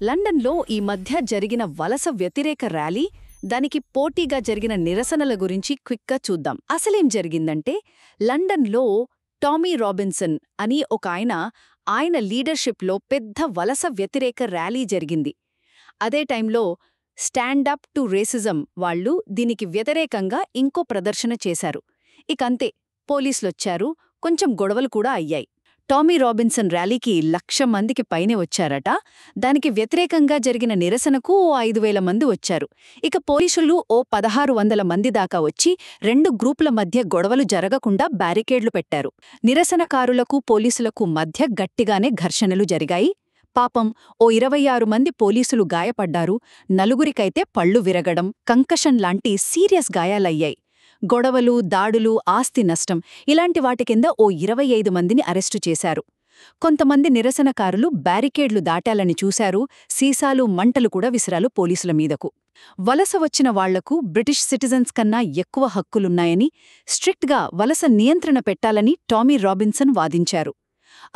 లండన్లో ఈ మధ్య జరిగిన వలస వ్యతిరేక ర్యాలీ, దానికి పోటీగా జరిగిన నిరసనల గురించి క్విక్గా చూద్దాం. అసలేం జరిగిందంటే, లండన్లో టామీ రాబిన్సన్ అని ఒక ఆయన లీడర్షిప్లో పెద్ద వలస వ్యతిరేక ర్యాలీ జరిగింది. అదే టైంలో స్టాండప్ టు రేసిజం వాళ్ళు దీనికి వ్యతిరేకంగా ఇంకో ప్రదర్శన చేశారు. ఇకంతే, పోలీసులొచ్చారు, కొంచెం గొడవలు కూడా అయ్యాయి. టామీ రాబిన్సన్ ర్యాలీకి 1,00,000 మందికి పైనే వచ్చారట. దానికి వ్యతిరేకంగా జరిగిన నిరసనకు ఓ 5,000 మంది వచ్చారు. ఇక పోలీసులు ఓ 1,600 మంది దాకా వచ్చి 2 గ్రూపుల మధ్య గొడవలు జరగకుండా బ్యారికేడ్లు పెట్టారు. నిరసనకారులకు పోలీసులకు మధ్య గట్టిగానే ఘర్షణలు జరిగాయి. పాపం ఓ 26 మంది పోలీసులు గాయపడ్డారు. 4గురికైతే పళ్ళు విరగడం, కంకషన్ లాంటి సీరియస్ గాయాలయ్యాయి. గొడవలు, దాడులు, ఆస్తి నష్టం ఇలాంటి వాటి కింద ఓ 25 మందిని అరెస్టు చేశారు. కొంతమంది నిరసనకారులు బ్యారికేడ్లు దాటాలని చూశారు. సీసాలు, మంటలు కూడా విసిరాలు పోలీసుల మీదకు. వలస వచ్చిన వాళ్లకు బ్రిటిష్ సిటిజన్స్ కన్నా ఎక్కువ హక్కులున్నాయని, స్ట్రిక్ట్గా వలస నియంత్రణ పెట్టాలని టామీ రాబిన్సన్ వాదించారు.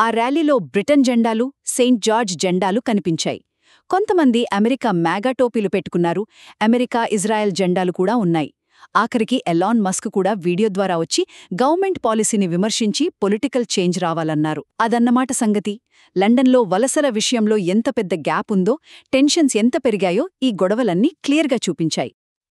ఆ ర్యాలీలో బ్రిటన్ జెండాలు, సెయింట్ జార్జ్ జెండాలు కనిపించాయి. కొంతమంది అమెరికా మ్యాగా టోపీలు పెట్టుకున్నారు. అమెరికా, ఇజ్రాయెల్ జెండాలు కూడా ఉన్నాయి. ఆఖరికి ఎలాన్ మస్క్ కూడా వీడియో ద్వారా వచ్చి గవర్నమెంట్ పాలసీని విమర్శించి పొలిటికల్ చేంజ్ రావాలన్నారు. అదన్నమాట సంగతి. లండన్లో వలసల విషయంలో ఎంత పెద్ద గ్యాప్ ఉందో, టెన్షన్స్ ఎంత పెరిగాయో ఈ గొడవలన్నీ క్లియర్గా చూపించాయి.